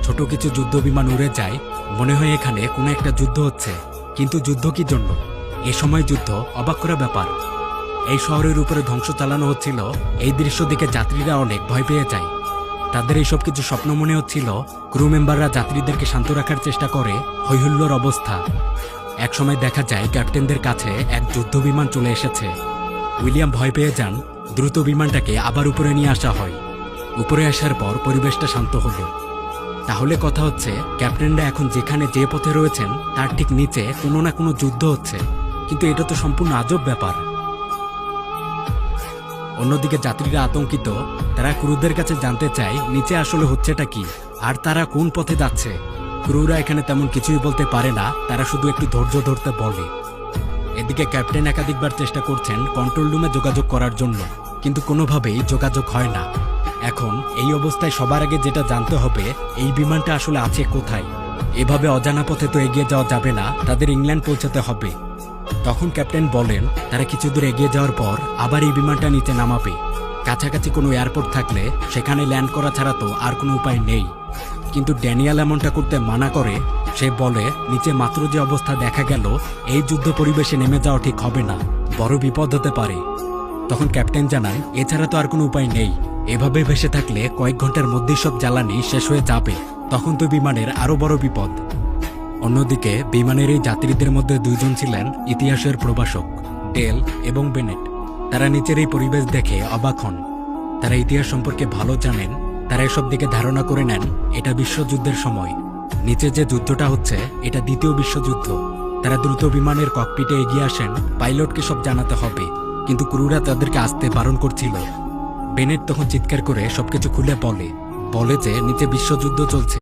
ছোট কিছু যুদ্ধ বিমান উড়ে যায়, মনে হয় এখানে কোনো একটা যুদ্ধ হচ্ছে। কিন্তু যুদ্ধ কি জন্য? এ সময় যুদ্ধ অবাক করা ব্যাপার। এই শহরের উপরে ধ্বংস চালানো হচ্ছিল। এই দৃশ্য দেখে যাত্রীরা অনেক ভয় পেয়ে যায়। তাদের এইসব কিছু স্বপ্ন মনে হচ্ছিল। ক্রু মেম্বাররা যাত্রীদেরকে শান্ত রাখার চেষ্টা করে। হৈহুল্লোর অবস্থা। এক সময় দেখা যায় ক্যাপ্টেনদের কাছে এক যুদ্ধ বিমান চলে এসেছে। উইলিয়াম ভয় পেয়ে যান। দ্রুত বিমানটাকে আবার উপরে নিয়ে আসা হয়। উপরে আসার পর পরিবেশটা শান্ত হলো। তাহলে কথা হচ্ছে, ক্যাপ্টেনরা এখন যেখানে যে পথে রয়েছেন তার ঠিক নিচে কোনো না কোনো যুদ্ধ হচ্ছে। কিন্তু এটা তো সম্পূর্ণ আজব ব্যাপার। অন্যদিকে যাত্রীরা আতঙ্কিত। তারা ক্রুদের কাছে জানতে চায় নিচে আসলে হচ্ছেটা কি, আর তারা কোন পথে যাচ্ছে। ক্রুরা এখানে তেমন কিছুই বলতে পারে না, তারা শুধু একটু ধৈর্য ধরতে বলে। এদিকে ক্যাপ্টেন একাধিকবার চেষ্টা করছেন কন্ট্রোল রুমে যোগাযোগ করার জন্য, কিন্তু কোনোভাবেই যোগাযোগ হয় না। এখন এই অবস্থায় সবার আগে যেটা জানতে হবে, এই বিমানটা আসলে আছে কোথায়। এভাবে অজানা পথে তো এগিয়ে যাওয়া যাবে না, তাদের ইংল্যান্ড পৌঁছাতে হবে। তখন ক্যাপ্টেন বলেন তারা কিছু দূর এগিয়ে যাওয়ার পর আবার এই বিমানটা নিচে নামাবে। কাছাকাছি কোনো এয়ারপোর্ট থাকলে সেখানে ল্যান্ড করা ছাড়া তো আর কোনো উপায় নেই। কিন্তু ড্যানিয়েল এমনটা করতে মানা করে। সে বলে নিচে মাত্র যে অবস্থা দেখা গেল, এই যুদ্ধ পরিবেশে নেমে যাওয়া ঠিক হবে না, বড় বিপদ হতে পারে। তখন ক্যাপ্টেন জানান এছাড়া তো আর কোনো উপায় নেই। এভাবে ভেসে থাকলে কয়েক ঘন্টার মধ্যেই সব জ্বালানি শেষ হয়ে যাবে। তখন তো বিমানের আরো বড় বিপদ। অন্যদিকে বিমানের এই যাত্রীদের মধ্যে দুইজন ছিলেন ইতিহাসের প্রভাষক, ডেল এবং বেনেট। তারা নিচের এই পরিবেশ দেখে অবাক হন। তারা ইতিহাস সম্পর্কে ভালো জানেন। তারা এসব দিকে ধারণা করে নেন এটা বিশ্বযুদ্ধের সময়। নিচে যে যুদ্ধটা হচ্ছে এটা দ্বিতীয় বিশ্বযুদ্ধ। তারা দ্রুত বিমানের ককপিটে এগিয়ে আসেন। পাইলটকে সব জানাতে হবে, কিন্তু ক্রুরা তাদেরকে আসতে বারণ করছিল। বেনেট তখন চিৎকার করে সবকিছু খুলে বলে যে নিচে বিশ্বযুদ্ধ চলছে।